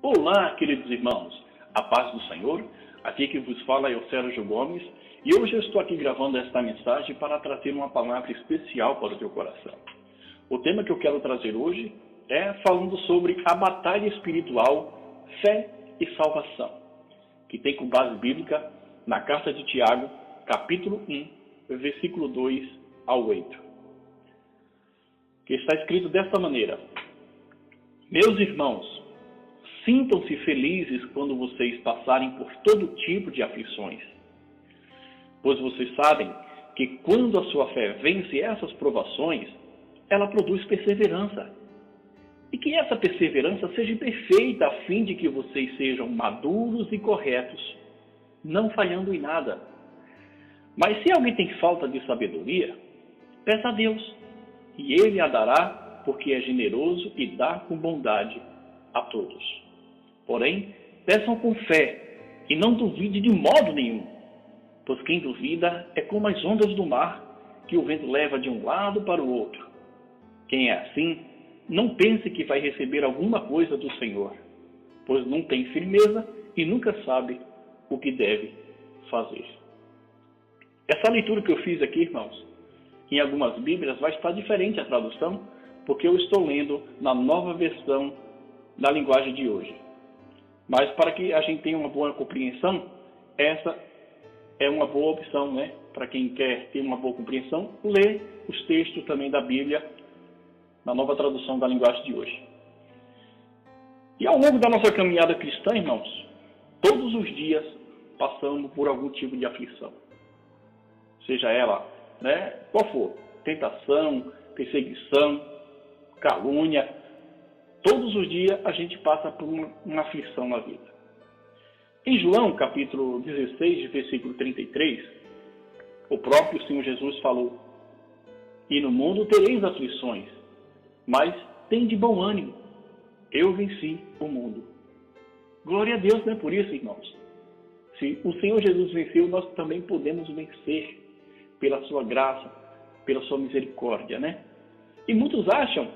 Olá, queridos irmãos, a paz do Senhor. Aqui que vos fala é o Sérgio Gomes e hoje eu estou aqui gravando esta mensagem para trazer uma palavra especial para o teu coração. O tema que eu quero trazer hoje é falando sobre a batalha espiritual, fé e salvação, que tem como base bíblica na carta de Tiago, capítulo 1, versículo 2 ao 8, que está escrito desta maneira: Meus irmãos, sintam-se felizes quando vocês passarem por todo tipo de aflições, pois vocês sabem que quando a sua fé vence essas provações, ela produz perseverança. E que essa perseverança seja perfeita a fim de que vocês sejam maduros e corretos, não falhando em nada. Mas se alguém tem falta de sabedoria, peça a Deus, e Ele a dará, porque é generoso e dá com bondade a todos. Porém, peçam com fé e não duvide de modo nenhum, pois quem duvida é como as ondas do mar, que o vento leva de um lado para o outro. Quem é assim, não pense que vai receber alguma coisa do Senhor, pois não tem firmeza e nunca sabe o que deve fazer. Essa leitura que eu fiz aqui, irmãos, em algumas Bíblias vai estar diferente a tradução, porque eu estou lendo na nova versão da linguagem de hoje. Mas para que a gente tenha uma boa compreensão, essa é uma boa opção, né? Para quem quer ter uma boa compreensão, ler os textos também da Bíblia na nova tradução da linguagem de hoje. E ao longo da nossa caminhada cristã, irmãos, todos os dias passamos por algum tipo de aflição. Seja ela, né, qual for, tentação, perseguição, calúnia, todos os dias a gente passa por uma aflição na vida. Em João, capítulo 16, versículo 33, o próprio Senhor Jesus falou: E no mundo tereis aflições, mas tende bom ânimo, eu venci o mundo. Glória a Deus, né, por isso, irmãos. Se o Senhor Jesus venceu, nós também podemos vencer pela sua graça, pela sua misericórdia, né? E muitos acham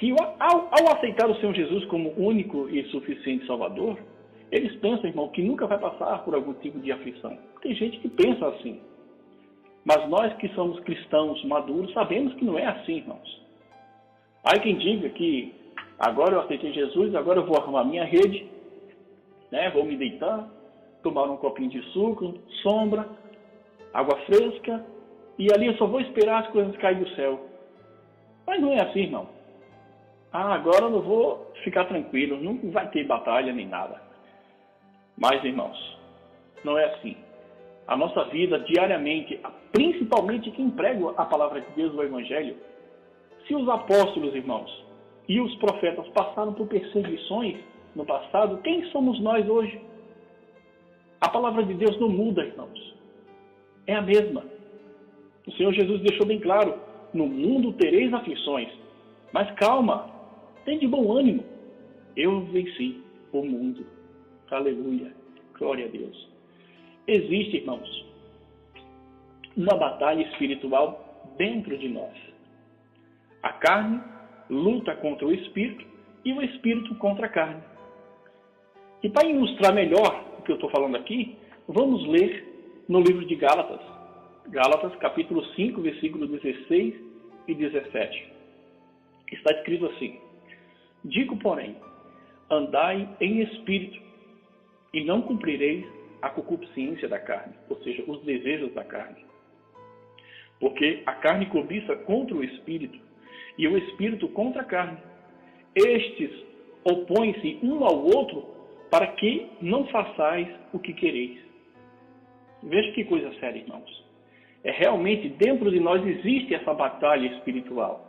que ao aceitar o Senhor Jesus como único e suficiente Salvador, eles pensam, irmão, que nunca vai passar por algum tipo de aflição. Tem gente que pensa assim. Mas nós que somos cristãos maduros sabemos que não é assim, irmãos. Há quem diga que agora eu aceitei Jesus, agora eu vou arrumar minha rede, né? Vou me deitar, tomar um copinho de suco, sombra, água fresca, e ali eu só vou esperar as coisas caírem do céu. Mas não é assim, irmão. Agora eu não vou ficar tranquilo, não vai ter batalha nem nada. Mas, irmãos, não é assim. A nossa vida diariamente, principalmente quem prega a palavra de Deus, o Evangelho, se os apóstolos, irmãos, e os profetas passaram por perseguições no passado, quem somos nós hoje? A palavra de Deus não muda, irmãos. É a mesma. O Senhor Jesus deixou bem claro: no mundo tereis aflições, mas calma, tem de bom ânimo. Eu venci o mundo. Aleluia. Glória a Deus. Existe, irmãos, uma batalha espiritual dentro de nós. A carne luta contra o espírito e o espírito contra a carne. E para ilustrar melhor o que eu estou falando aqui, vamos ler no livro de Gálatas. Gálatas, capítulo 5, versículos 16 e 17. Está escrito assim: Digo, porém, andai em espírito, e não cumprireis a concupiscência da carne, ou seja, os desejos da carne. Porque a carne cobiça contra o espírito, e o espírito contra a carne. Estes opõem-se um ao outro, para que não façais o que quereis. Veja que coisa séria, irmãos. Realmente dentro de nós existe essa batalha espiritual.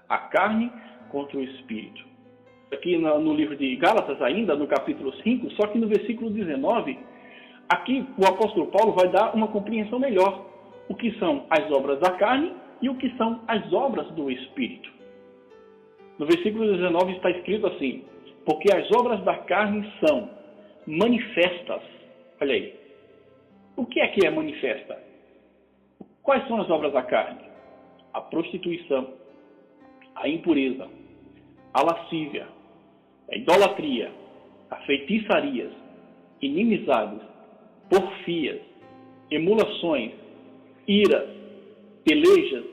A carne contra o espírito. Aqui no livro de Gálatas ainda, no capítulo 5, só que no versículo 19, aqui o apóstolo Paulo vai dar uma compreensão melhor. O que são as obras da carne e o que são as obras do espírito. No versículo 19 está escrito assim: Porque as obras da carne são manifestas. Olha aí. O que é manifesta? Quais são as obras da carne? A prostituição, a impureza, a lascívia, a idolatria, a feitiçarias, inimizades, porfias, emulações, iras, pelejas,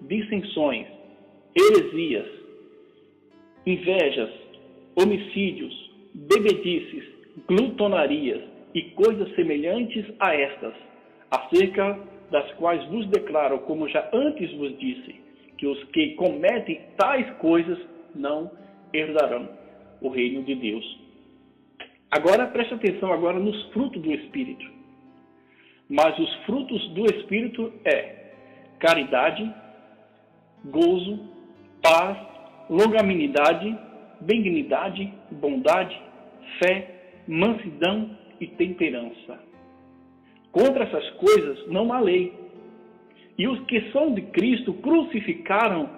dissensões, heresias, invejas, homicídios, bebedices, glutonarias e coisas semelhantes a estas, acerca das quais vos declaro, como já antes vos disse, que os que cometem tais coisas não herdarão o reino de Deus. Agora preste atenção agora nos frutos do Espírito. Mas os frutos do Espírito é caridade, gozo, paz, longanimidade, benignidade, bondade, fé, mansidão e temperança. Contra essas coisas não há lei. E os que são de Cristo crucificaram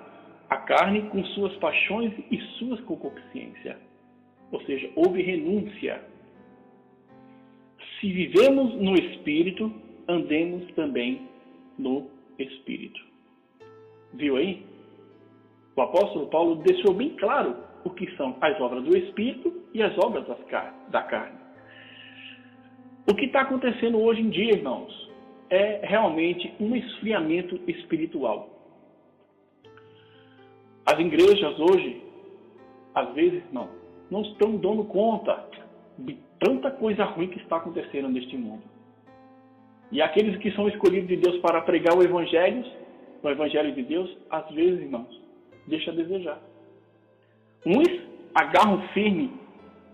a carne com suas paixões e suas concupiscências. Ou seja, houve renúncia. Se vivemos no Espírito, andemos também no Espírito. Viu aí? O apóstolo Paulo deixou bem claro o que são as obras do Espírito e as obras da carne. O que está acontecendo hoje em dia, irmãos, é realmente um esfriamento espiritual. As igrejas hoje, às vezes, não estão dando conta de tanta coisa ruim que está acontecendo neste mundo. E aqueles que são escolhidos de Deus para pregar o Evangelho de Deus, às vezes, irmãos, deixa a desejar. Uns agarram firme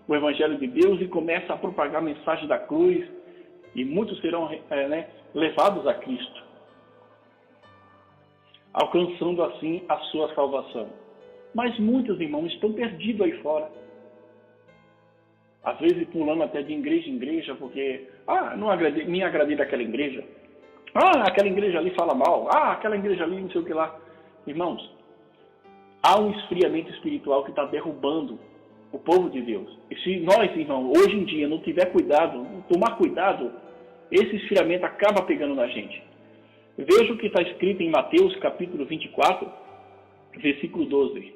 o Evangelho de Deus e começam a propagar a mensagem da cruz, e muitos serão levados a Cristo, alcançando assim a sua salvação. Mas muitos, irmãos, estão perdidos aí fora. Às vezes pulando até de igreja em igreja, porque não me agradei daquela igreja. Aquela igreja ali fala mal. Aquela igreja ali não sei o que lá. Irmãos, há um esfriamento espiritual que está derrubando o povo de Deus. E se nós, irmãos, hoje em dia não tiver cuidado, não tomar cuidado, esse esfriamento acaba pegando na gente. Veja o que está escrito em Mateus capítulo 24, versículo 12.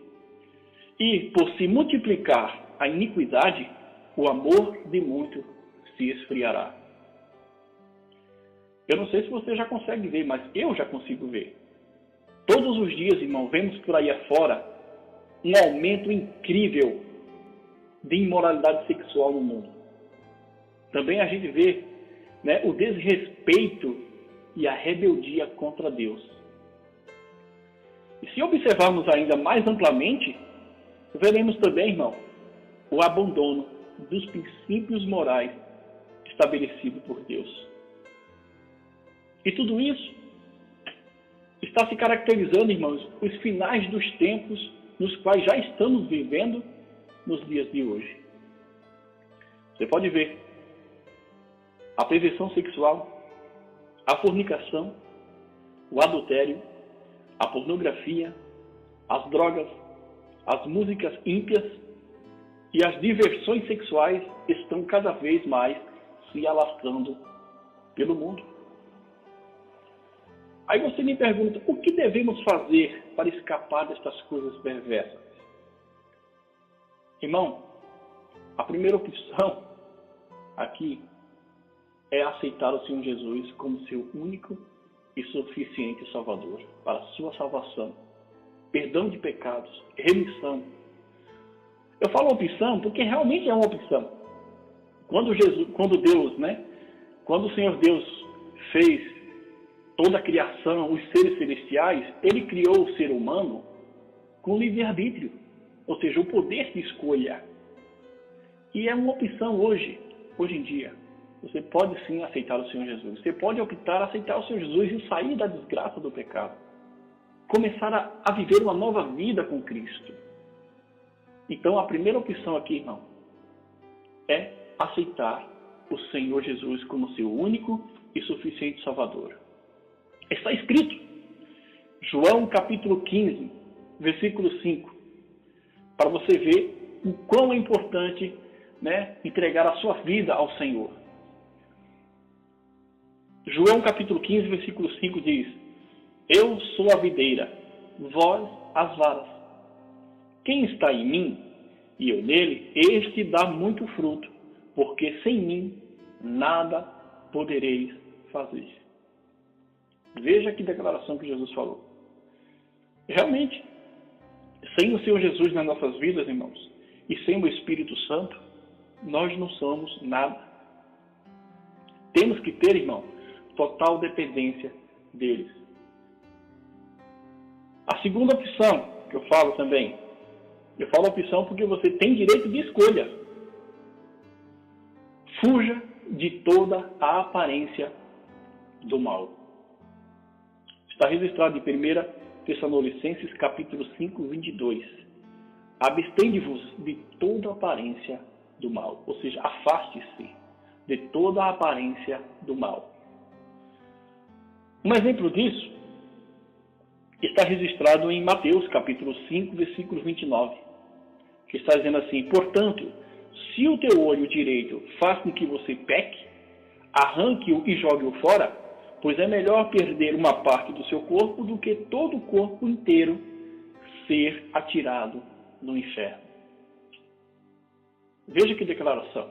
E por se multiplicar a iniquidade, o amor de muito se esfriará. Eu não sei se você já consegue ver, mas eu já consigo ver. Todos os dias, irmão, vemos por aí afora um aumento incrível de imoralidade sexual no mundo. Também a gente vê o desrespeito e a rebeldia contra Deus. E se observarmos ainda mais amplamente, veremos também, irmão, o abandono dos princípios morais estabelecidos por Deus. E tudo isso está se caracterizando, irmãos, os finais dos tempos nos quais já estamos vivendo nos dias de hoje. Você pode ver a perversão sexual, a fornicação, o adultério, a pornografia, as drogas, as músicas ímpias e as diversões sexuais estão cada vez mais se alastrando pelo mundo. Aí você me pergunta, o que devemos fazer para escapar destas coisas perversas? Irmão, a primeira opção aqui é aceitar o Senhor Jesus como seu único e suficiente Salvador para a sua salvação, perdão de pecados, remissão. Eu falo opção porque realmente é uma opção. Quando o Senhor Deus fez toda a criação, os seres celestiais, Ele criou o ser humano com livre-arbítrio, ou seja, o poder de escolha. E é uma opção hoje em dia. Você pode sim aceitar o Senhor Jesus. Você pode optar a aceitar o Senhor Jesus e sair da desgraça do pecado. Começar a viver uma nova vida com Cristo. Então, a primeira opção aqui, irmão, é aceitar o Senhor Jesus como seu único e suficiente Salvador. Está escrito, João capítulo 15, versículo 5, para você ver o quão é importante entregar a sua vida ao Senhor. João capítulo 15, versículo 5 diz, eu sou a videira, vós as varas. Quem está em mim e eu nele, este dá muito fruto, porque sem mim nada podereis fazer. Veja que declaração que Jesus falou. Realmente, sem o Senhor Jesus nas nossas vidas, irmãos, e sem o Espírito Santo, nós não somos nada. Temos que ter, irmão, total dependência deles. A segunda opção que eu falo também, eu falo opção porque você tem direito de escolha. Fuja de toda a aparência do mal. Está registrado em 1 Tessalonicenses capítulo 5, 22. Abstende-vos de toda a aparência do mal. Ou seja, afaste-se de toda a aparência do mal. Um exemplo disso está registrado em Mateus capítulo 5, versículo 29, que está dizendo assim: portanto, se o teu olho direito faz com que você peque, arranque-o e jogue-o fora, pois é melhor perder uma parte do seu corpo do que todo o corpo inteiro ser atirado no inferno. Veja que declaração.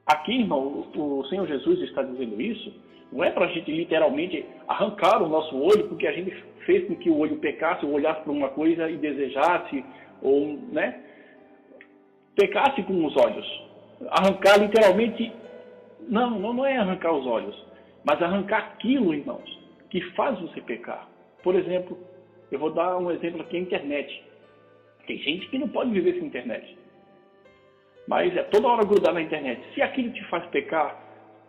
Aqui, irmão, o Senhor Jesus está dizendo isso, não é para a gente literalmente arrancar o nosso olho, porque a gente fez com que o olho pecasse, ou olhasse para uma coisa e desejasse, ou, né, pecasse com os olhos. Arrancar literalmente, não é arrancar os olhos, mas arrancar aquilo, irmãos, que faz você pecar. Por exemplo, eu vou dar um exemplo aqui, a internet. Tem gente que não pode viver sem internet. Mas é toda hora grudar na internet. Se aquilo te faz pecar,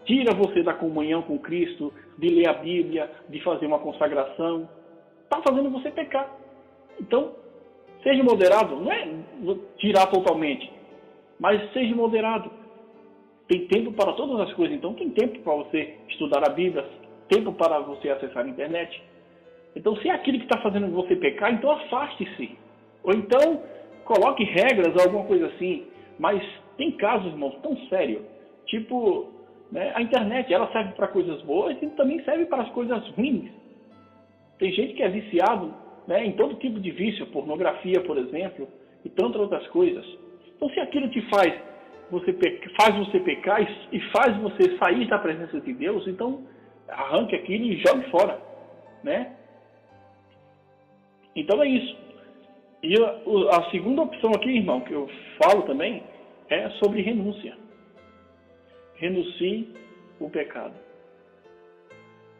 tira você da comunhão com Cristo, de ler a Bíblia, de fazer uma consagração. Está fazendo você pecar. Então, seja moderado. Não é tirar totalmente, mas seja moderado. Tem tempo para todas as coisas. Então, tem tempo para você estudar a Bíblia, tempo para você acessar a internet. Então, se é aquilo que está fazendo você pecar, então afaste-se. Ou então, coloque regras ou alguma coisa assim. Mas tem casos, irmãos, tão sérios. Tipo, né, a internet, ela serve para coisas boas e também serve para as coisas ruins. Tem gente que é viciado, né, em todo tipo de vício, pornografia, por exemplo, e tantas outras coisas. Então, se aquilo te faz você pecar e faz você sair da presença de Deus, então arranque aquilo e jogue fora, né? Então é isso. E a segunda opção aqui, irmão, que eu falo também, é sobre renúncia. Renuncie o pecado.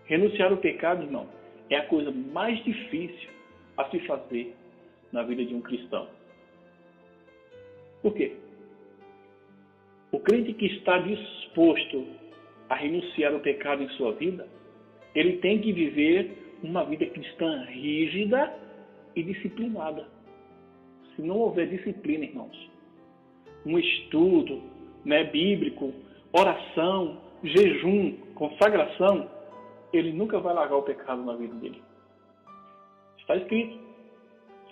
Renunciar o pecado, irmão, é a coisa mais difícil a se fazer na vida de um cristão. Por quê? O crente que está disposto a renunciar o pecado em sua vida, ele tem que viver uma vida cristã rígida e disciplinada. Se não houver disciplina, irmãos, um estudo, né, bíblico, oração, jejum, consagração, ele nunca vai largar o pecado na vida dele. Está escrito,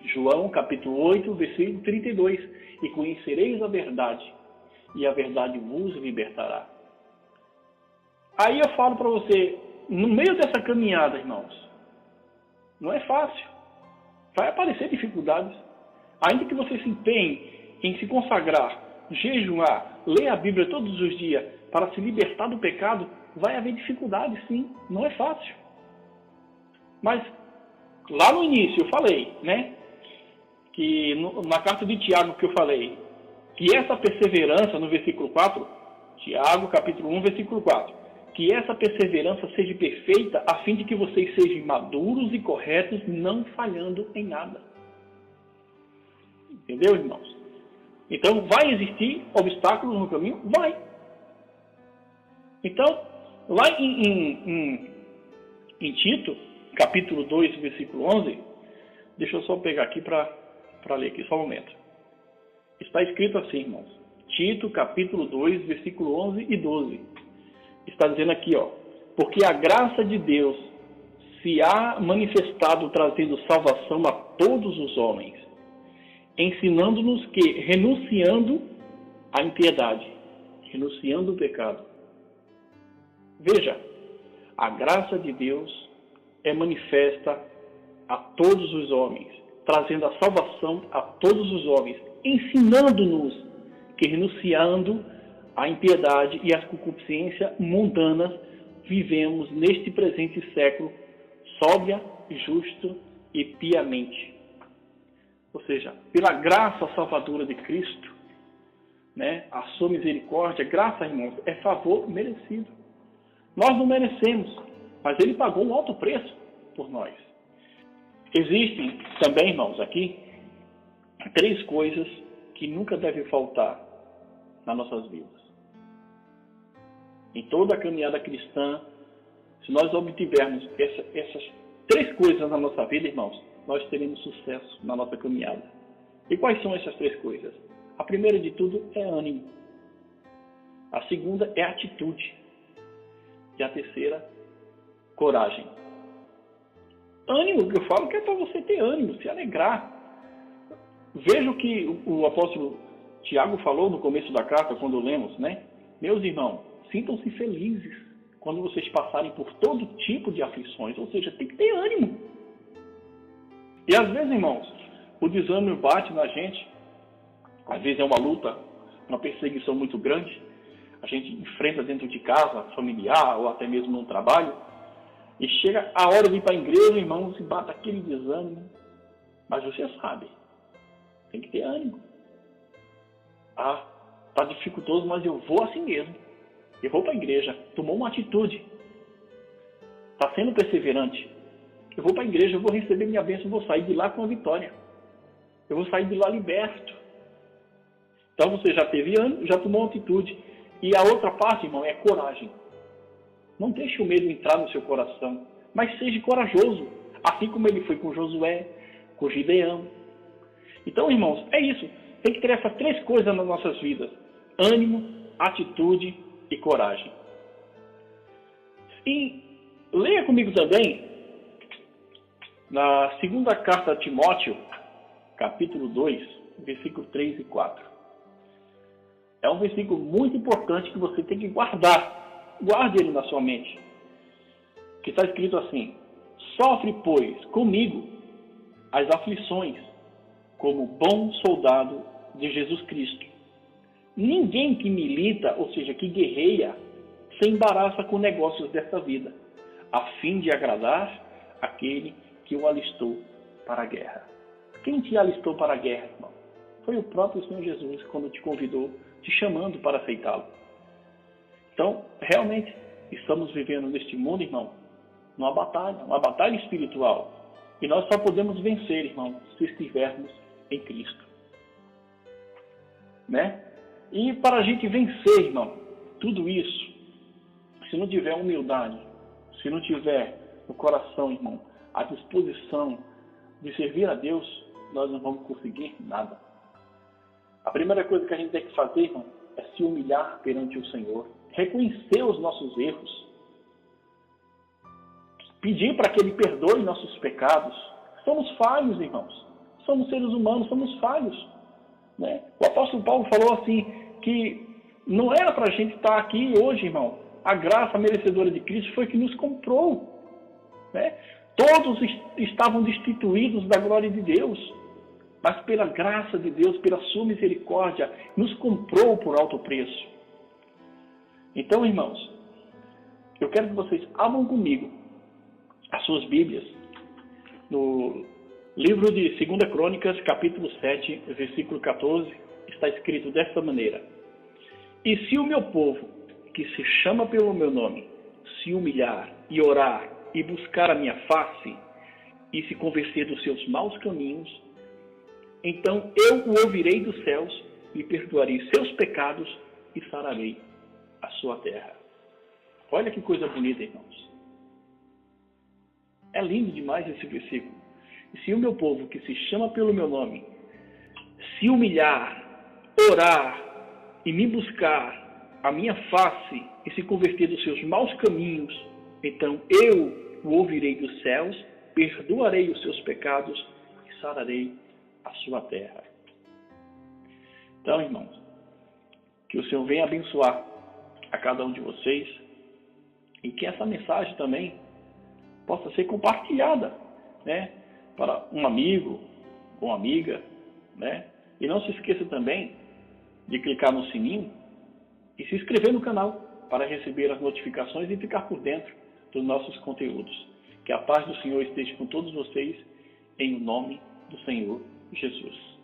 João capítulo 8, versículo 32, e conhecereis a verdade, e a verdade vos libertará. Aí eu falo para você, no meio dessa caminhada, irmãos, não é fácil. Vai aparecer dificuldades. Ainda que você se empenhe em se consagrar, jejuar, ler a Bíblia todos os dias para se libertar do pecado, vai haver dificuldades, sim. Não é fácil. Mas, lá no início eu falei, né, que na carta de Tiago que eu falei, que essa perseverança, no versículo 4, Tiago capítulo 1, versículo 4, que essa perseverança seja perfeita, a fim de que vocês sejam maduros e corretos, não falhando em nada. Entendeu, irmãos? Então, vai existir obstáculos no caminho? Vai. Então, lá em Tito, capítulo 2, versículo 11, deixa eu só pegar aqui para ler aqui, só um momento. Está escrito assim, irmãos. Tito, capítulo 2, versículo 11 e 12. Está dizendo aqui, ó. Porque a graça de Deus se há manifestado trazendo salvação a todos os homens, ensinando-nos que, renunciando à impiedade, renunciando o pecado. Veja, a graça de Deus é manifesta a todos os homens, trazendo a salvação a todos os homens, ensinando-nos que, renunciando à impiedade e às concupiscências mundanas, vivemos neste presente século sóbria, justo e piamente. Ou seja, pela graça salvadora de Cristo, né, a sua misericórdia, graça, irmãos, é favor merecido. Nós não merecemos, mas Ele pagou um alto preço por nós. Existem também, irmãos, aqui, 3 coisas que nunca devem faltar nas nossas vidas. Em toda a caminhada cristã, se nós obtivermos essas 3 coisas na nossa vida, irmãos, nós teremos sucesso na nossa caminhada. E quais são essas 3 coisas? A primeira de tudo é ânimo. A segunda é atitude. E a terceira, coragem. Ânimo, que eu falo que é para você ter ânimo, se alegrar. Veja o que o apóstolo Tiago falou no começo da carta, quando lemos, né? Meus irmãos, sintam-se felizes quando vocês passarem por todo tipo de aflições. Ou seja, tem que ter ânimo. E às vezes, irmãos, o desânimo bate na gente. Às vezes é uma luta, uma perseguição muito grande. A gente enfrenta dentro de casa, familiar ou até mesmo no trabalho. E chega a hora de ir para a igreja, irmãos, e bate aquele desânimo. Mas você sabe, tem que ter ânimo. Ah, está dificultoso, mas eu vou assim mesmo. Eu vou para a igreja. Tomou uma atitude. Está sendo perseverante. Eu vou para a igreja, eu vou receber minha bênção, eu vou sair de lá com a vitória. Eu vou sair de lá liberto. Então você já teve ânimo, já tomou uma atitude. E a outra parte, irmão, é coragem. Não deixe o medo entrar no seu coração, mas seja corajoso, assim como ele foi com Josué, com Gideão. Então, irmãos, é isso. Tem que ter essas 3 coisas nas nossas vidas: ânimo, atitude e coragem. E leia comigo também na segunda carta a Timóteo, capítulo 2, versículos 3 e 4. É um versículo muito importante que você tem que guardar. Guarde ele na sua mente. Que está escrito assim: sofre, pois, comigo as aflições, como bom soldado de Jesus Cristo. Ninguém que milita, ou seja, que guerreia, se embaraça com negócios desta vida, a fim de agradar aquele que o alistou para a guerra. Quem te alistou para a guerra, irmão? Foi o próprio Senhor Jesus, quando te convidou, te chamando para aceitá-lo. Então, realmente, estamos vivendo neste mundo, irmão, uma batalha espiritual. E nós só podemos vencer, irmão, se estivermos em Cristo. Né? E para a gente vencer, irmão, tudo isso, se não tiver humildade, se não tiver no coração, irmão, a disposição de servir a Deus, nós não vamos conseguir nada. A primeira coisa que a gente tem que fazer, irmão, é se humilhar perante o Senhor, reconhecer os nossos erros, pedir para que Ele perdoe nossos pecados. Somos falhos, irmãos. Somos seres humanos, somos falhos. Né? O apóstolo Paulo falou assim, que não era para a gente estar aqui hoje, irmão. A graça merecedora de Cristo foi que nos comprou. Né? Todos estavam destituídos da glória de Deus. Mas pela graça de Deus, pela sua misericórdia, nos comprou por alto preço. Então, irmãos, eu quero que vocês abram comigo as suas Bíblias no livro de 2 Crônicas, capítulo 7, versículo 14, está escrito desta maneira: e se o meu povo, que se chama pelo meu nome, se humilhar e orar e buscar a minha face e se converter dos seus maus caminhos, então eu o ouvirei dos céus e perdoarei seus pecados e sararei a sua terra. Olha que coisa bonita, irmãos. É lindo demais esse versículo. E se o meu povo, que se chama pelo meu nome, se humilhar, orar e me buscar a minha face e se converter dos seus maus caminhos, então eu o ouvirei dos céus, perdoarei os seus pecados e sararei a sua terra. Então, irmãos, que o Senhor venha abençoar a cada um de vocês e que essa mensagem também possa ser compartilhada, né, para um amigo, ou amiga, né? E não se esqueça também de clicar no sininho e se inscrever no canal para receber as notificações e ficar por dentro dos nossos conteúdos. Que a paz do Senhor esteja com todos vocês, em nome do Senhor Jesus.